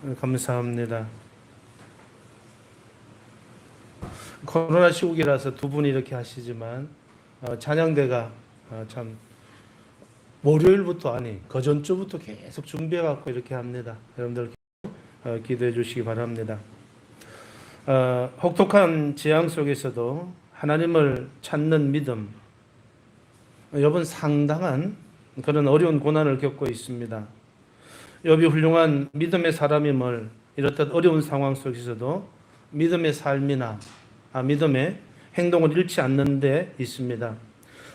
감사합니다. 코로나 시국이라서 두 분이 이렇게 하시지만 찬양대가 참 월요일부터 그 전주부터 계속 준비해 갖고 이렇게 합니다. 여러분들 기도해 주시기 바랍니다. 혹독한 재앙 속에서도 하나님을 찾는 믿음, 욥은 상당한 그런 어려운 고난을 겪고 있습니다. 욥이 훌륭한 믿음의 사람임을 이렇듯 어려운 상황 속에서도 믿음의 삶이나 믿음의 행동을 잃지 않는 데 있습니다.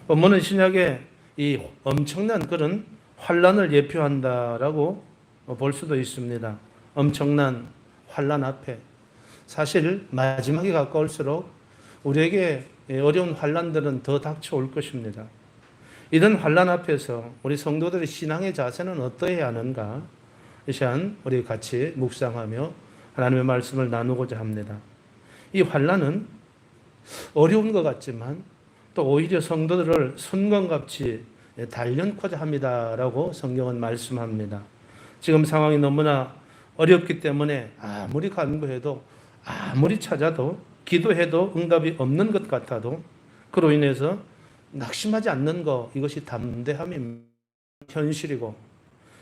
본문은 신약의 이 엄청난 그런 환란을 예표한다라고 볼 수도 있습니다. 엄청난 환란 앞에 사실 마지막에 가까울수록 우리에게 어려운 환란들은 더 닥쳐올 것입니다. 이런 환란 앞에서 우리 성도들의 신앙의 자세는 어떠해야 하는가? 이 시간 우리 같이 묵상하며 하나님의 말씀을 나누고자 합니다. 이 환란은 어려운 것 같지만 또 오히려 성도들을 순건같이 단련코자 합니다라고 성경은 말씀합니다. 지금 상황이 너무나 어렵기 때문에 아무리 간구해도 아무리 찾아도 기도해도 응답이 없는 것 같아도 그로 인해서 낙심하지 않는 것, 이것이 담대함입니다. 현실이고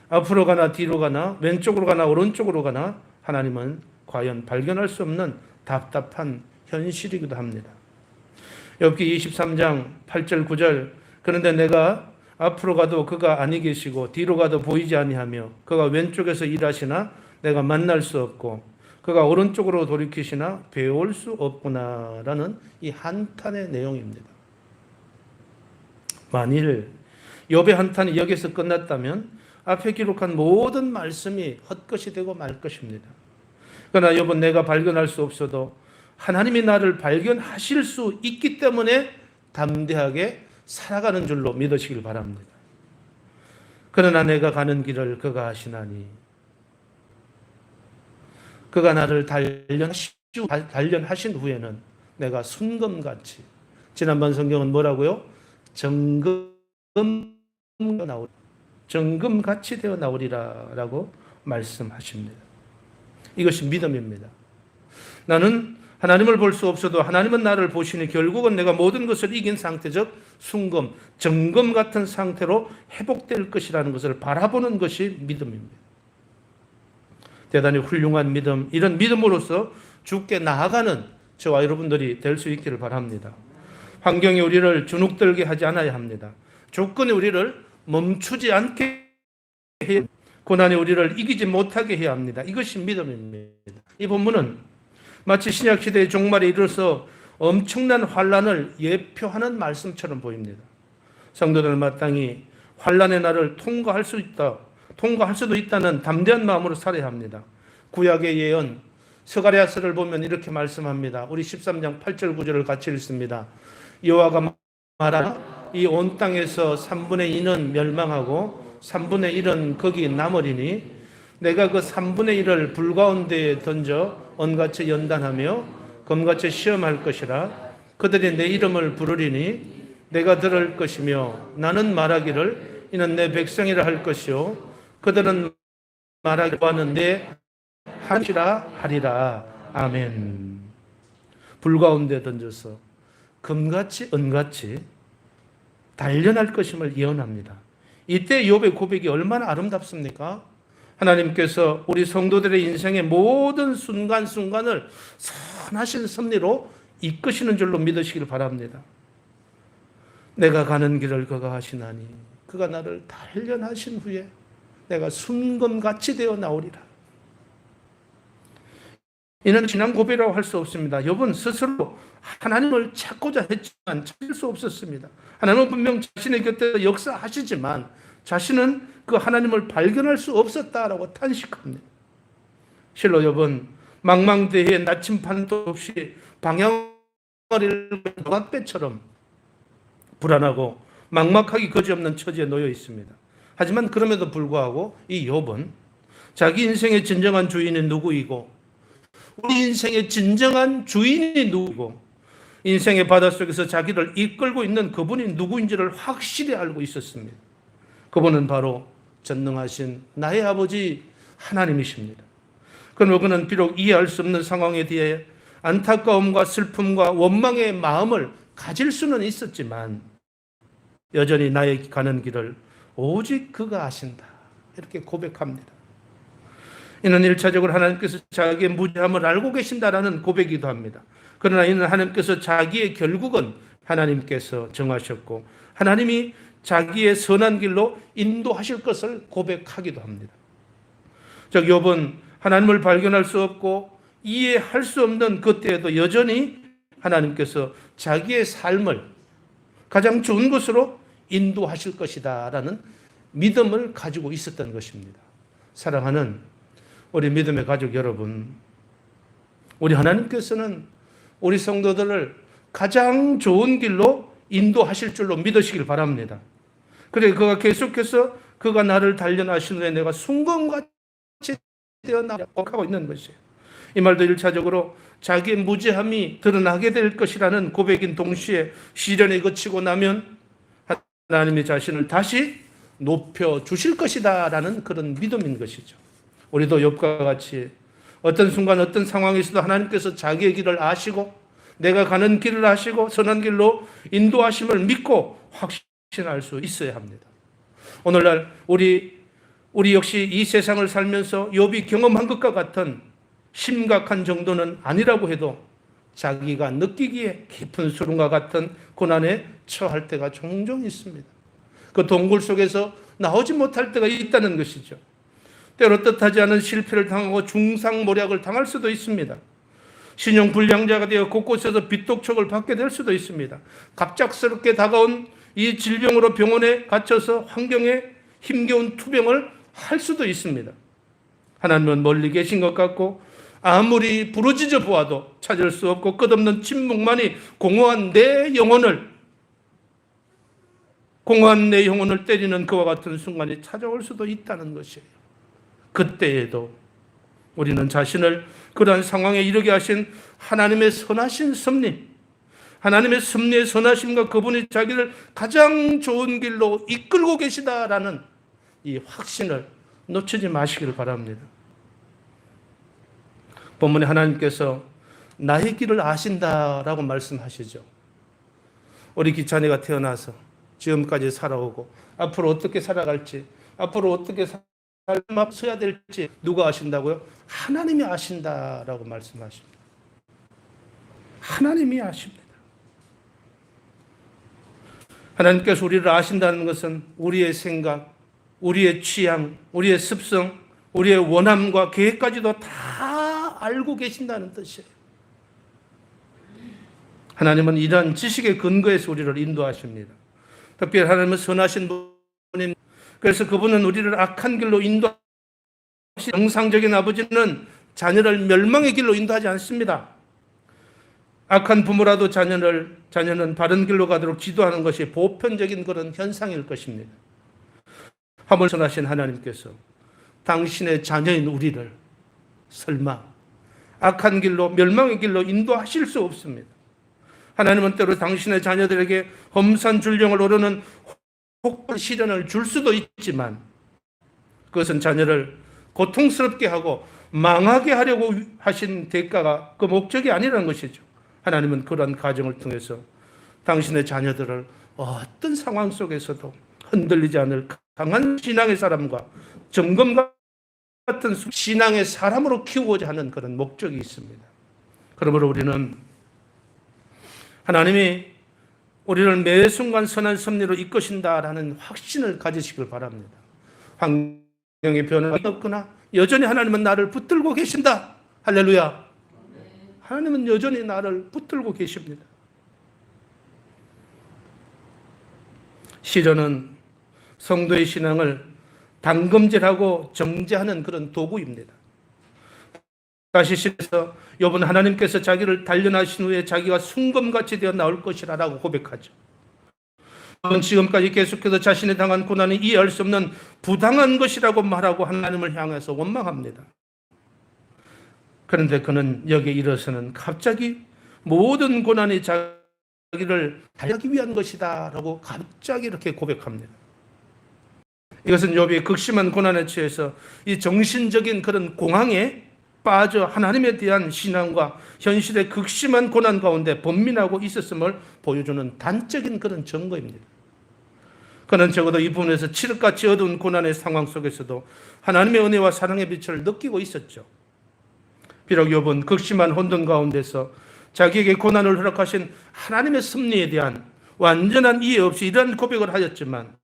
앞으로 가나 뒤로 가나 왼쪽으로 가나 오른쪽으로 가나 하나님은 과연 발견할 수 없는 답답한 현실이기도 합니다. 욥기 23장 8절 9절 그런데 내가 앞으로 가도 그가 아니 계시고 뒤로 가도 보이지 아니하며 그가 왼쪽에서 일하시나 내가 만날 수 없고 그가 오른쪽으로 돌이키시나 배울 수 없구나라는 이 한탄의 내용입니다. 만일 욥의 한탄이 여기서 끝났다면 앞에 기록한 모든 말씀이 헛것이 되고 말 것입니다. 그러나 욥은 내가 발견할 수 없어도 하나님이 나를 발견하실 수 있기 때문에 담대하게 살아가는 줄로 믿으시길 바랍니다. 그러나 내가 가는 길을 그가 아시나니 그가 나를 단련하신 후에는 내가 순금같이 지난번 성경은 뭐라고요? 정금같이 되어 나오리라 라고 말씀하십니다. 이것이 믿음입니다. 나는 하나님을 볼 수 없어도 하나님은 나를 보시니 결국은 내가 모든 것을 이긴 상태적 순금, 정금 같은 상태로 회복될 것이라는 것을 바라보는 것이 믿음입니다. 대단히 훌륭한 믿음, 이런 믿음으로써 주께 나아가는 저와 여러분들이 될 수 있기를 바랍니다. 환경이 우리를 주눅들게 하지 않아야 합니다. 조건이 우리를 멈추지 않게 해야 합니다. 고난이 우리를 이기지 못하게 해야 합니다. 이것이 믿음입니다. 이 본문은 마치 신약시대의 종말에 이르러서 엄청난 환란을 예표하는 말씀처럼 보입니다. 성도들 마땅히 환란의 날을 통과할 수도 있다는 담대한 마음으로 살아야 합니다. 구약의 예언 스가랴서를 보면 이렇게 말씀합니다. 우리 13장 8절 9절을 같이 읽습니다. 여호와가 말하나 이 온 땅에서 3분의 2는 멸망하고 3분의 1은 거기 남으리니 내가 그 3분의 1을 불 가운데에 던져 언같이 연단하며 검같이 시험할 것이라. 그들이 내 이름을 부르리니 내가 들을 것이며 나는 말하기를 이는 내 백성이라 할 것이요 그들은 말하기를 내 하시라 하리라. 아멘. 불 가운데 던져서 금같이 은같이 단련할 것임을 예언합니다. 이때 욥의 고백이 얼마나 아름답습니까? 하나님께서 우리 성도들의 인생의 모든 순간순간을 선하신 섭리로 이끄시는 줄로 믿으시길 바랍니다. 내가 가는 길을 그가 하시나니 그가 나를 단련하신 후에 내가 순금같이 되어 나오리라. 이는 지난 고백이라고 할 수 없습니다. 욥은 스스로 하나님을 찾고자 했지만 찾을 수 없었습니다. 하나님은 분명 자신의 곁에 역사하시지만 자신은 그 하나님을 발견할 수 없었다라고 탄식합니다. 실로 욥은 망망대해에 나침반도 없이 방향을 잃은 노각배처럼 불안하고 막막하기 거지없는 처지에 놓여 있습니다. 하지만 그럼에도 불구하고 이 욥은 자기 인생의 진정한 주인이 누구이고 우리 인생의 진정한 주인이 누구고 인생의 바닷속에서 자기를 이끌고 있는 그분이 누구인지를 확실히 알고 있었습니다. 그분은 바로 전능하신 나의 아버지 하나님이십니다. 그러나 그는 비록 이해할 수 없는 상황에 대해 안타까움과 슬픔과 원망의 마음을 가질 수는 있었지만 여전히 나의 가는 길을 오직 그가 아신다, 이렇게 고백합니다. 이는 1차적으로 하나님께서 자기의 무죄함을 알고 계신다라는 고백이기도 합니다. 그러나 이는 하나님께서 자기의 결국은 하나님께서 정하셨고 하나님이 자기의 선한 길로 인도하실 것을 고백하기도 합니다. 즉 욥은 하나님을 발견할 수 없고 이해할 수 없는 그때에도 여전히 하나님께서 자기의 삶을 가장 좋은 것으로 인도하실 것이다 라는 믿음을 가지고 있었던 것입니다. 사랑하는 우리 믿음의 가족 여러분, 우리 하나님께서는 우리 성도들을 가장 좋은 길로 인도하실 줄로 믿으시길 바랍니다. 그래 그가 계속해서 그가 나를 단련하신 후에 내가 순금같이 되어 나가고 있는 것이에요. 이 말도 1차적으로 자기의 무죄함이 드러나게 될 것이라는 고백인 동시에 시련이 그치고 나면 하나님의 자신을 다시 높여주실 것이다 라는 그런 믿음인 것이죠. 우리도 욥과 같이 어떤 순간 어떤 상황에서도 하나님께서 자기의 길을 아시고 내가 가는 길을 아시고 선한 길로 인도하심을 믿고 확신할 수 있어야 합니다. 오늘날 우리 역시 이 세상을 살면서 욥이 경험한 것과 같은 심각한 정도는 아니라고 해도 자기가 느끼기에 깊은 수렁과 같은 고난에 처할 때가 종종 있습니다. 그 동굴 속에서 나오지 못할 때가 있다는 것이죠. 때로 뜻하지 않은 실패를 당하고 중상모략을 당할 수도 있습니다. 신용불량자가 되어 곳곳에서 빚독촉을 받게 될 수도 있습니다. 갑작스럽게 다가온 이 질병으로 병원에 갇혀서 환경에 힘겨운 투병을 할 수도 있습니다. 하나님은 멀리 계신 것 같고 아무리 부르짖어 보아도 찾을 수 없고 끝없는 침묵만이 공허한 내 영혼을 때리는 그와 같은 순간이 찾아올 수도 있다는 것이에요. 그때에도 우리는 자신을 그러한 상황에 이르게 하신 하나님의 선하신 섭리, 하나님의 섭리의 선하심과 그분이 자기를 가장 좋은 길로 이끌고 계시다라는 이 확신을 놓치지 마시길 바랍니다. 본문에 하나님께서 나의 길을 아신다라고 말씀하시죠. 우리 기찬이가 태어나서 지금까지 살아오고 앞으로 어떻게 살아갈지, 앞으로 어떻게 삶 앞서야 될지 누가 아신다고요? 하나님이 아신다라고 말씀하십니다. 하나님이 아십니다. 하나님께서 우리를 아신다는 것은 우리의 생각, 우리의 취향, 우리의 습성, 우리의 원함과 계획까지도 다 알고 계신다는 뜻이에요. 하나님은 이러한 지식의 근거에서 우리를 인도하십니다. 특별히 하나님은 선하신 분입니다. 그래서 그분은 우리를 악한 길로 인도하시. 정상적인 아버지는 자녀를 멸망의 길로 인도하지 않습니다. 악한 부모라도 자녀는 바른 길로 가도록 지도하는 것이 보편적인 그런 현상일 것입니다. 하물 선하신 하나님께서 당신의 자녀인 우리를 설마 악한 길로 멸망의 길로 인도하실 수 없습니다. 하나님은 때로 당신의 자녀들에게 험산 줄령을 오르는 혹한 시련을 줄 수도 있지만 그것은 자녀를 고통스럽게 하고 망하게 하려고 하신 대가가 그 목적이 아니라는 것이죠. 하나님은 그런 과정을 통해서 당신의 자녀들을 어떤 상황 속에서도 흔들리지 않을 강한 신앙의 사람과 점검 같은 신앙의 사람으로 키우고자 하는 그런 목적이 있습니다. 그러므로 우리는 하나님이 우리를 매 순간 선한 섭리로 이끄신다라는 확신을 가지시길 바랍니다. 환경의 변화가 없거나 여전히 하나님은 나를 붙들고 계신다. 할렐루야. 하나님은 여전히 나를 붙들고 계십니다. 시련은 성도의 신앙을 단검질하고 정제하는 그런 도구입니다. 다시 시에서 욥은 하나님께서 자기를 단련하신 후에 자기가 순금같이 되어 나올 것이라고 고백하죠. 욥은 지금까지 계속해서 자신이 당한 고난이 이해할 수 없는 부당한 것이라고 말하고 하나님을 향해서 원망합니다. 그런데 그는 여기에 이르러서는 갑자기 모든 고난이 자기를 달리기 위한 것이다 라고 갑자기 이렇게 고백합니다. 이것은 욥이 극심한 고난에 취해서 이 정신적인 그런 공황에 빠져 하나님에 대한 신앙과 현실의 극심한 고난 가운데 번민하고 있었음을 보여주는 단적인 그런 증거입니다. 그는 적어도 이 부분에서 칠흑같이 어두운 고난의 상황 속에서도 하나님의 은혜와 사랑의 빛을 느끼고 있었죠. 비록 욥은 극심한 혼돈 가운데서 자기에게 고난을 허락하신 하나님의 섭리에 대한 완전한 이해 없이 이러한 고백을 하였지만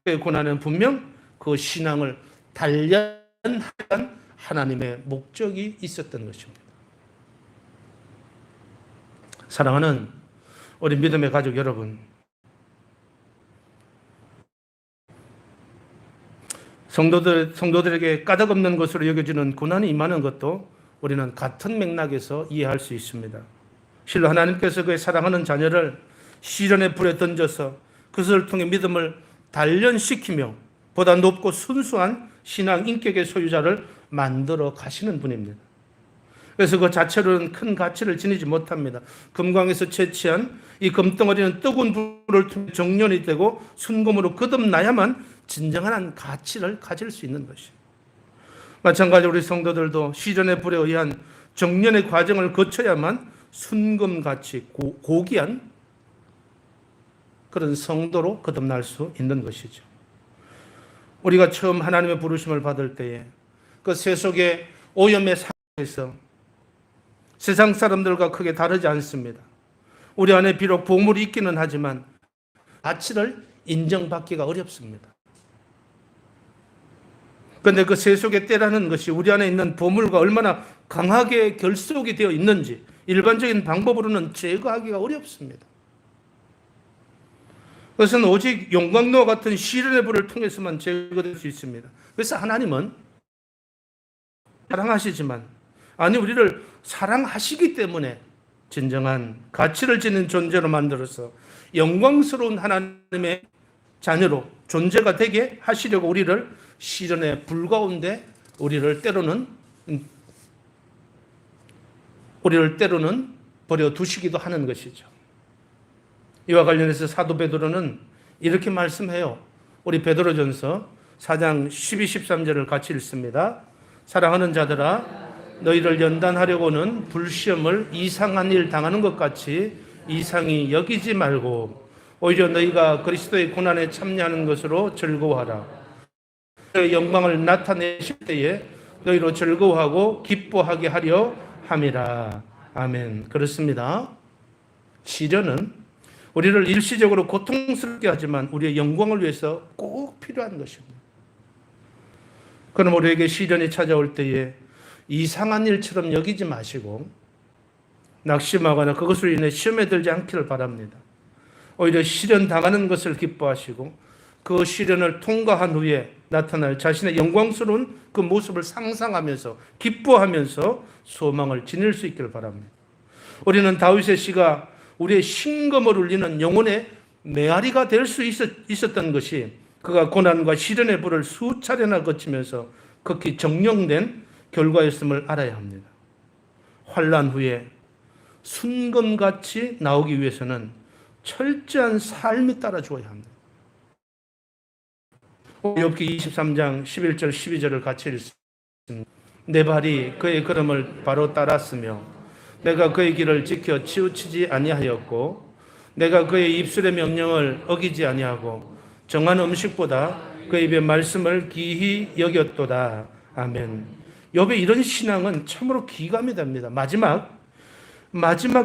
그의 고난은 분명 그 신앙을 단련하는 하나님의 목적이 있었던 것입니다. 사랑하는 우리 믿음의 가족 여러분, 성도들에게 까닭없는 것으로 여겨지는 고난이 임하는 것도 우리는 같은 맥락에서 이해할 수 있습니다. 실로 하나님께서 그의 사랑하는 자녀를 시련의 불에 던져서 그것을 통해 믿음을 단련시키며 보다 높고 순수한 신앙 인격의 소유자를 만들어 가시는 분입니다. 그래서 그 자체로는 큰 가치를 지니지 못합니다. 금광에서 채취한 이 금덩어리는 뜨거운 불을 통해 정련이 되고 순금으로 거듭나야만 진정한 가치를 가질 수 있는 것이에요. 마찬가지로 우리 성도들도 시련의 불에 의한 정련의 과정을 거쳐야만 순금같이 고귀한 그런 성도로 거듭날 수 있는 것이죠. 우리가 처음 하나님의 부르심을 받을 때에 그 세속의 오염의 상황에서 세상 사람들과 크게 다르지 않습니다. 우리 안에 비록 보물이 있기는 하지만 가치를 인정받기가 어렵습니다. 그런데 그 세속의 때라는 것이 우리 안에 있는 보물과 얼마나 강하게 결속이 되어 있는지 일반적인 방법으로는 제거하기가 어렵습니다. 그것은 오직 용광로와 같은 시련의 불을 통해서만 제거될 수 있습니다. 그래서 하나님은 사랑하시지만 우리를 사랑하시기 때문에 진정한 가치를 지닌 존재로 만들어서 영광스러운 하나님의 자녀로 존재가 되게 하시려고 우리를 시련의 불 가운데 우리를 때로는 버려두시기도 하는 것이죠. 이와 관련해서 사도 베드로는 이렇게 말씀해요. 우리 베드로전서 4장 12, 13절을 같이 읽습니다. 사랑하는 자들아, 너희를 연단하려고는 불시험을 이상한 일 당하는 것 같이 이상히 여기지 말고 오히려 너희가 그리스도의 고난에 참여하는 것으로 즐거워하라. 그의 영광을 나타내실 때에 너희로 즐거워하고 기뻐하게 하려 함이라. 아멘. 그렇습니다. 시련은 우리를 일시적으로 고통스럽게 하지만 우리의 영광을 위해서 꼭 필요한 것입니다. 그럼 우리에게 시련이 찾아올 때에 이상한 일처럼 여기지 마시고 낙심하거나 그것으로 인해 시험에 들지 않기를 바랍니다. 오히려 시련 당하는 것을 기뻐하시고 그 시련을 통과한 후에 나타날 자신의 영광스러운 그 모습을 상상하면서 기뻐하면서 소망을 지닐 수 있기를 바랍니다. 우리는 다윗의 시가 우리의 심금을 울리는 영혼의 메아리가 될 수 있었던 것이 그가 고난과 시련의 불을 수차례나 거치면서 극히 정령된 결과였음을 알아야 합니다. 환난 후에 순금같이 나오기 위해서는 철저한 삶이 따라 주어야 합니다. 욥기 23장 11절 12절을 같이 읽습니다. 내 발이 그의 걸음을 바로 따랐으며 내가 그의 길을 지켜 치우치지 아니하였고 내가 그의 입술의 명령을 어기지 아니하고 정한 음식보다 그의 입의 말씀을 기히 여겼도다. 아멘. 욥의 이런 신앙은 참으로 기감이 됩니다. 마지막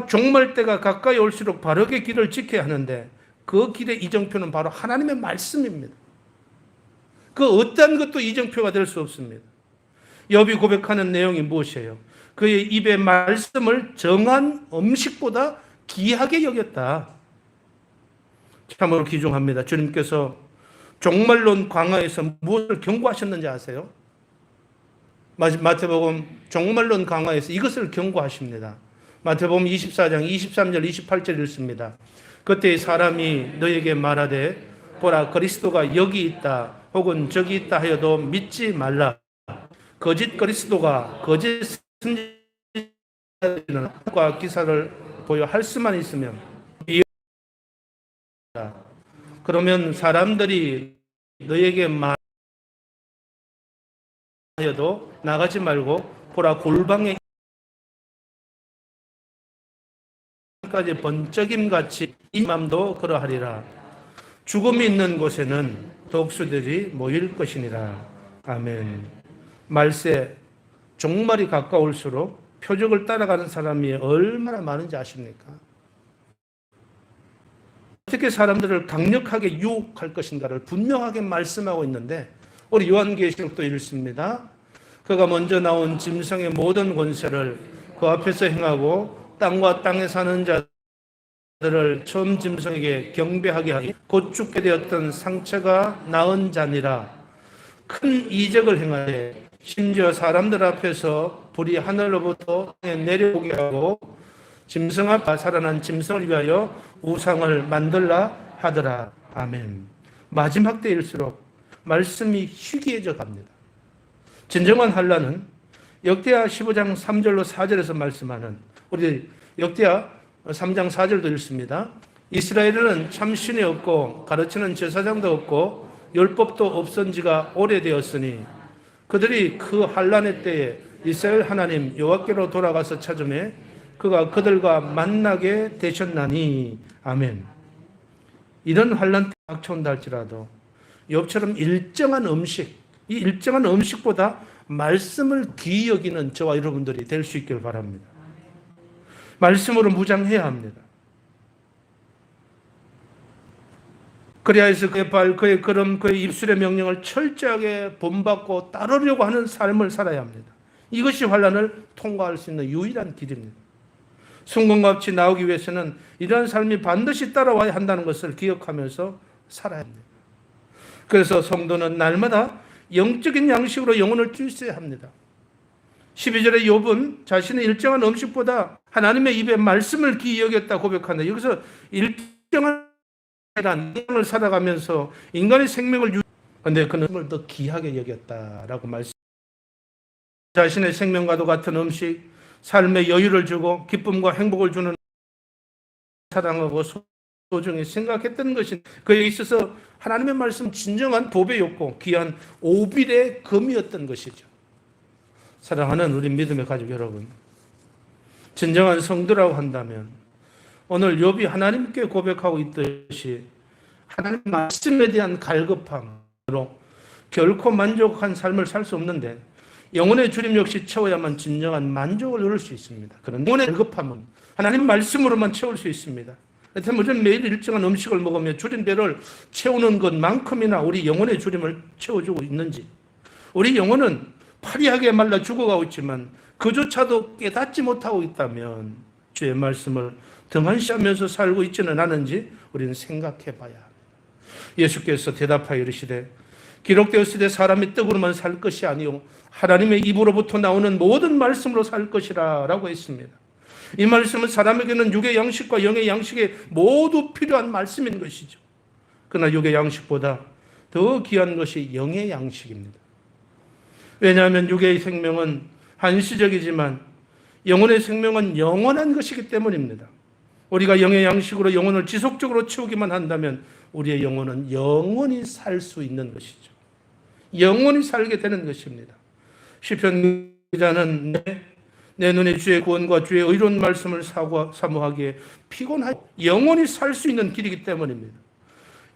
종말 때가 가까이 올수록 바르게 길을 지켜야 하는데 그 길의 이정표는 바로 하나님의 말씀입니다. 그 어떠한 것도 이정표가 될 수 없습니다. 욥이 고백하는 내용이 무엇이에요? 그의 입의 말씀을 정한 음식보다 귀하게 여겼다. 참으로 귀중합니다. 주님께서 종말론 강화에서 무엇을 경고하셨는지 아세요? 마태복음 종말론 강화에서 이것을 경고하십니다. 마태복음 24장 23절 28절 읽습니다. 그때 사람이 너에게 말하되 보라 그리스도가 여기 있다 혹은 저기 있다 하여도 믿지 말라. 거짓 그리스도가 거짓 선지자들은 과 기사를 보여 할 수만 있으면 그러면 사람들이 너에게 말하여도 나가지 말고 보라 골방에 까지 번쩍임같이 이 맘도 그러하리라. 죽음이 있는 곳에는 독수들이 모일 것이니라. 아멘. 말세 종말이 가까울수록 표적을 따라가는 사람이 얼마나 많은지 아십니까? 어떻게 사람들을 강력하게 유혹할 것인가를 분명하게 말씀하고 있는데 우리 요한계시록도 읽습니다. 그가 먼저 나온 짐승의 모든 권세를 그 앞에서 행하고 땅과 땅에 사는 자들을 처음 짐승에게 경배하게 하기 곧 죽게 되었던 상처가 나은 자니라. 큰 이적을 행하되 심지어 사람들 앞에서 불이 하늘로부터 내려오게 하고 짐승 앞에 살아난 짐승을 위하여 우상을 만들라 하더라. 아멘. 마지막 때일수록 말씀이 희귀해져 갑니다. 진정한 환난은 역대하 15장 3절로 4절에서 말씀하는 우리 역대하 3장 4절도 읽습니다. 이스라엘은 참신이 없고 가르치는 제사장도 없고 율법도 없은 지가 오래되었으니 그들이 그 환난의 때에 이스라엘 하나님 여호와께로 돌아가서 찾으매 그가 그들과 만나게 되셨나니. 아멘. 이런 환난 때 닥쳐온다 할지라도 욥처럼 일정한 음식, 이 일정한 음식보다 말씀을 귀히 여기는 저와 여러분들이 될 수 있길 바랍니다. 말씀으로 무장해야 합니다. 그래야 해서 그의 발, 그의 걸음, 그의 입술의 명령을 철저하게 본받고 따르려고 하는 삶을 살아야 합니다. 이것이 환난을 통과할 수 있는 유일한 길입니다. 순금같이 나오기 위해서는 이러한 삶이 반드시 따라와야 한다는 것을 기억하면서 살아야 합니다. 그래서 성도는 날마다 영적인 양식으로 영혼을 찌어야 합니다. 12절에 욥은 자신의 일정한 음식보다 하나님의 입에 말씀을 귀히 여겼다 고백한다. 여기서 일정한 인생을 살아가면서 인간의 생명을 그런데 그는 더 귀하게 여겼다라고 말씀. 자신의 생명과도 같은 음식, 삶의 여유를 주고 기쁨과 행복을 주는 사랑하고 소중히 생각했던 것이 그에 있어서 하나님의 말씀 진정한 보배였고 귀한 오빌의 금이었던 것이죠. 사랑하는 우리 믿음의 가족 여러분, 진정한 성도라고 한다면 오늘 욥이 하나님께 고백하고 있듯이 하나님 말씀에 대한 갈급함으로 결코 만족한 삶을 살 수 없는데 영혼의 주님 역시 채워야만 진정한 만족을 누릴 수 있습니다. 그런 영혼의 갈급함은 하나님 말씀으로만 채울 수 있습니다. 그렇다면 우리는 매일 일정한 음식을 먹으며 주님 배를 채우는 것만큼이나 우리 영혼의 주님을 채워주고 있는지, 우리 영혼은 파리하게 말라 죽어가고 있지만 그조차도 깨닫지 못하고 있다면 주의 말씀을 등한시하면서 살고 있지는 않은지 우리는 생각해 봐야 합니다. 예수께서 대답하여 이르시되 기록되었으되 사람이 떡으로만 살 것이 아니요 하나님의 입으로부터 나오는 모든 말씀으로 살 것이라 라고 했습니다. 이 말씀은 사람에게는 육의 양식과 영의 양식에 모두 필요한 말씀인 것이죠. 그러나 육의 양식보다 더 귀한 것이 영의 양식입니다. 왜냐하면 육의 생명은 한시적이지만 영혼의 생명은 영원한 것이기 때문입니다. 우리가 영의 양식으로 영혼을 지속적으로 채우기만 한다면 우리의 영혼은 영원히 살 수 있는 것이죠. 영원히 살게 되는 것입니다. 시편 기자는 내 눈에 주의 구원과 주의 의로운 말씀을 사모하기에 피곤하고 영원히 살 수 있는 길이기 때문입니다.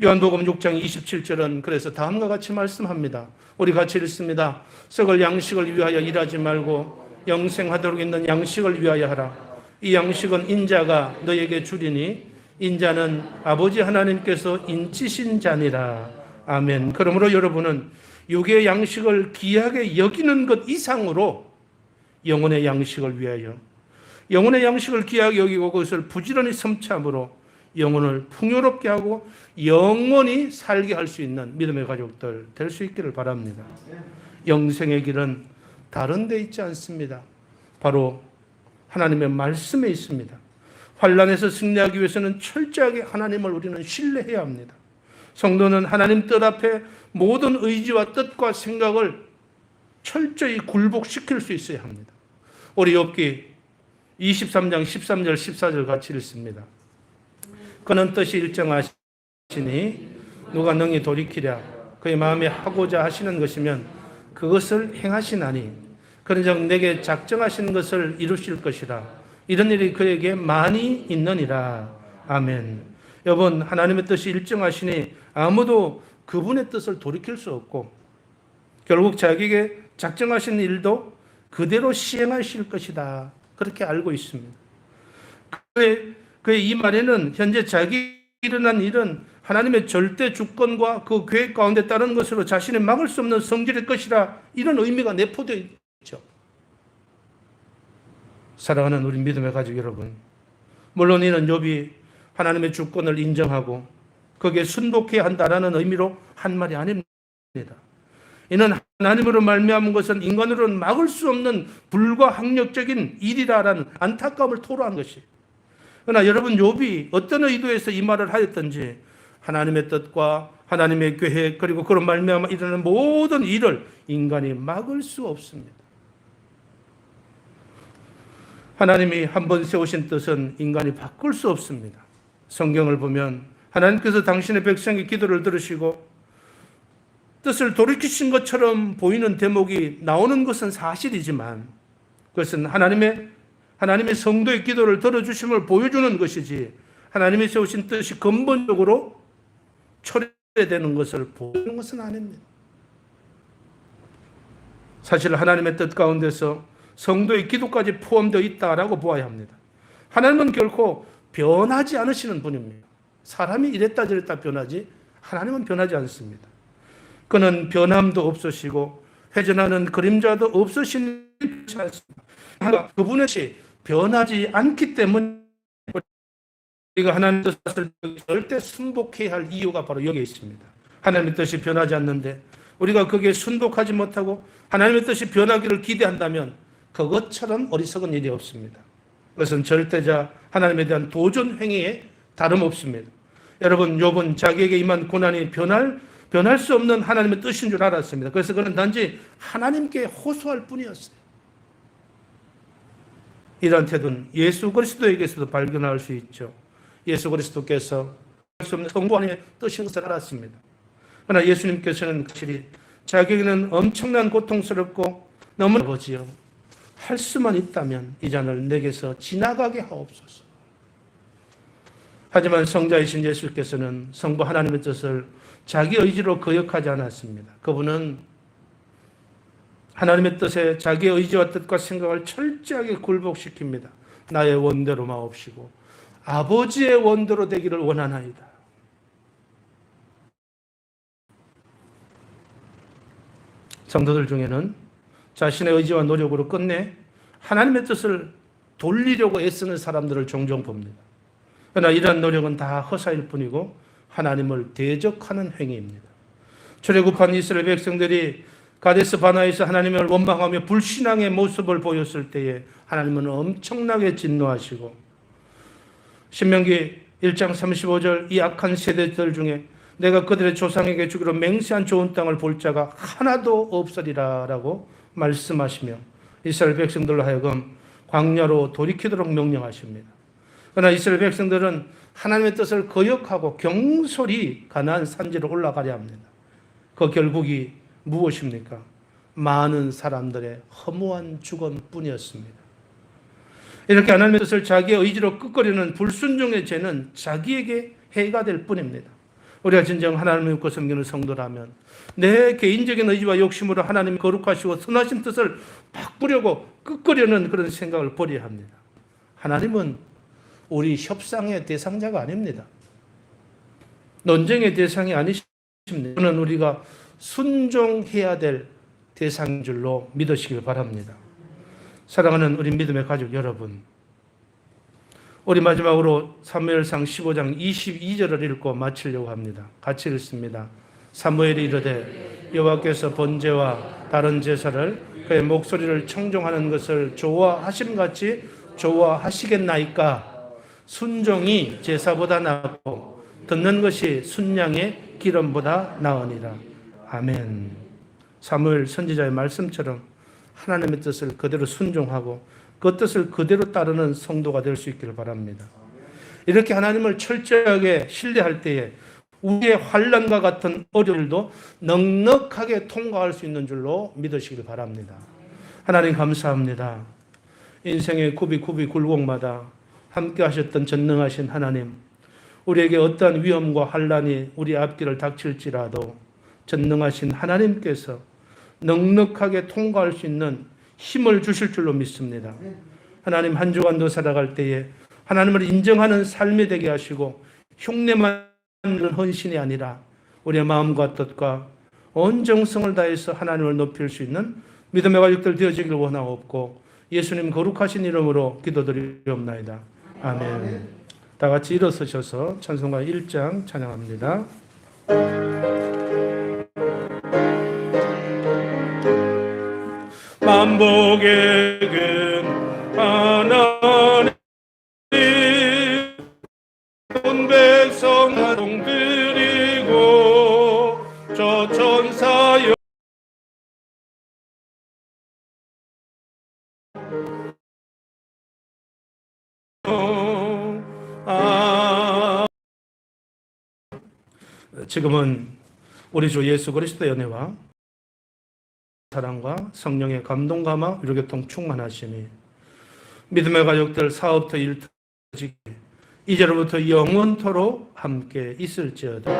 요한복음 6장 27절은 그래서 다음과 같이 말씀합니다. 우리 같이 읽습니다. 썩을 양식을 위하여 일하지 말고 영생하도록 있는 양식을 위하여 하라. 이 양식은 인자가 너에게 주리니 인자는 아버지 하나님께서 인치신 자니라. 아멘. 그러므로 여러분은 육의 양식을 귀하게 여기는 것 이상으로 영혼의 양식을 위하여 영혼의 양식을 귀하게 여기고 그것을 부지런히 섬참으로 영혼을 풍요롭게 하고 영원히 살게 할 수 있는 믿음의 가족들 될 수 있기를 바랍니다. 영생의 길은 다른 데 있지 않습니다. 바로 하나님의 말씀에 있습니다. 환난에서 승리하기 위해서는 철저하게 하나님을 우리는 신뢰해야 합니다. 성도는 하나님 뜻 앞에 모든 의지와 뜻과 생각을 철저히 굴복시킬 수 있어야 합니다. 우리 욥기 23장 13절 14절 같이 읽습니다. 그는 뜻이 일정하시니 누가 능히 돌이키랴. 그의 마음에 하고자 하시는 것이면 그것을 행하시나니 그런즉 내게 작정하신 것을 이루실 것이라. 이런 일이 그에게 많이 있느니라. 아멘. 여러분, 하나님의 뜻이 일정하시니 아무도 그분의 뜻을 돌이킬 수 없고 결국 자기에게 작정하신 일도 그대로 시행하실 것이다. 그렇게 알고 있습니다. 그의 이 말에는 현재 자기 일어난 일은 하나님의 절대 주권과 그 계획 가운데 따른 것으로 자신의 막을 수 없는 성질의 것이라, 이런 의미가 내포되어 있죠. 사랑하는 우리 믿음의 가족 여러분, 물론 이는 욥이 하나님의 주권을 인정하고 거기에 순복해야 한다라는 의미로 한 말이 아닙니다. 이는 하나님으로 말미암은 것은 인간으로는 막을 수 없는 불가항력적인 일이라는 안타까움을 토로한 것이. 그러나 여러분, 욥이 어떤 의도에서 이 말을 하였던지 하나님의 뜻과 하나님의 계획, 그리고 그런 말미암아 일어나는 모든 일을 인간이 막을 수 없습니다. 하나님이 한번 세우신 뜻은 인간이 바꿀 수 없습니다. 성경을 보면 하나님께서 당신의 백성의 기도를 들으시고 뜻을 돌이키신 것처럼 보이는 대목이 나오는 것은 사실이지만, 그것은 하나님의 성도의 기도를 들어주심을 보여주는 것이지 하나님이 세우신 뜻이 근본적으로 초래되는 것을 보여주는 것은 아닙니다. 사실 하나님의 뜻 가운데서 성도의 기도까지 포함되어 있다라고 보아야 합니다. 하나님은 결코 변하지 않으시는 분입니다. 사람이 이랬다 저랬다 변하지 하나님은 변하지 않습니다. 그는 변함도 없으시고 회전하는 그림자도 없으신 않습니다. 그분의 뜻이 변하지 않기 때문에 우리가 하나님의 뜻을 절대 순복해야 할 이유가 바로 여기에 있습니다. 하나님의 뜻이 변하지 않는데 우리가 거기에 순복하지 못하고 하나님의 뜻이 변하기를 기대한다면 그것처럼 어리석은 일이 없습니다. 그것은 절대자 하나님에 대한 도전 행위에 다름없습니다. 여러분, 욥은 자기에게 임한 고난이 변할 수 없는 하나님의 뜻인 줄 알았습니다. 그래서 그는 단지 하나님께 호소할 뿐이었어요. 이러한 태도는 예수 그리스도에게서도 발견할 수 있죠. 예수 그리스도께서 할 수 없는 성부 하나님의 뜻인 것을 알았습니다. 그러나 예수님께서는 확실히 자기에게는 엄청난 고통스럽고 너무나 아버지여, 할 수만 있다면 이 잔을 내게서 지나가게 하옵소서. 하지만 성자이신 예수께서는 성부 하나님의 뜻을 자기 의지로 거역하지 않았습니다. 그분은 하나님의 뜻에 자기의 의지와 뜻과 생각을 철저하게 굴복시킵니다. 나의 원대로 마옵시고 아버지의 원대로 되기를 원하나이다. 성도들 중에는 자신의 의지와 노력으로 끝내 하나님의 뜻을 돌리려고 애쓰는 사람들을 종종 봅니다. 그러나 이러한 노력은 다 허사일 뿐이고 하나님을 대적하는 행위입니다. 출애굽한 이스라엘 백성들이 가데스 바나에서 하나님을 원망하며 불신앙의 모습을 보였을 때에 하나님은 엄청나게 진노하시고 신명기 1장 35절 이 악한 세대들 중에 내가 그들의 조상에게 주기로 맹세한 좋은 땅을 볼 자가 하나도 없으리라 라고 말씀하시며 이스라엘 백성들로 하여금 광야로 돌이키도록 명령하십니다. 그러나 이스라엘 백성들은 하나님의 뜻을 거역하고 경솔히 가나안 산지로 올라가려 합니다. 그 결국이 무엇입니까? 많은 사람들의 허무한 죽음뿐이었습니다. 이렇게 하나님의 뜻을 자기의 의지로 끄끄리는 불순종의 죄는 자기에게 해가 될 뿐입니다. 우리가 진정 하나님을 믿고 섬기는 성도라면 내 개인적인 의지와 욕심으로 하나님이 거룩하시고 선하신 뜻을 바꾸려고 끄끄려는 그런 생각을 버려야 합니다. 하나님은 우리 협상의 대상자가 아닙니다. 논쟁의 대상이 아니십니다. 그는 우리가 순종해야 될 대상인 줄로 믿으시길 바랍니다. 사랑하는 우리 믿음의 가족 여러분, 우리 마지막으로 사무엘상 15장 22절을 읽고 마치려고 합니다. 같이 읽습니다. 사무엘이 이르되 여호와께서 번제와 다른 제사를 그의 목소리를 청종하는 것을 좋아하심같이 좋아하시겠나이까? 순종이 제사보다 낫고 듣는 것이 순양의 기름보다 나으니라. 아멘. 사무엘 선지자의 말씀처럼 하나님의 뜻을 그대로 순종하고 그 뜻을 그대로 따르는 성도가 될 수 있기를 바랍니다. 이렇게 하나님을 철저하게 신뢰할 때에 우리의 환난과 같은 어려움도 넉넉하게 통과할 수 있는 줄로 믿으시길 바랍니다. 하나님 감사합니다. 인생의 굽이굽이 굴곡마다 함께 하셨던 전능하신 하나님, 우리에게 어떠한 위험과 환란이 우리 앞길을 닥칠지라도 전능하신 하나님께서 넉넉하게 통과할 수 있는 힘을 주실 줄로 믿습니다. 하나님, 한 주간도 살아갈 때에 하나님을 인정하는 삶이 되게 하시고 흉내만 내는 헌신이 아니라 우리의 마음과 뜻과 온 정성을 다해서 하나님을 높일 수 있는 믿음의 가족들 되어지기를 원하옵고 예수님 거룩하신 이름으로 기도드리옵나이다. 아멘. 다 같이 일어서셔서 찬송가 1장 찬양합니다. 만복의 하나님 온 백성 가동 드리고 저 천사여 지금은 우리 주 예수 그리스도의 은혜와 사랑과 성령의 감동 감화 유교통 충만하심이 믿음의 가족들 사업터 일터 이제로부터 영원토록 함께 있을지어다.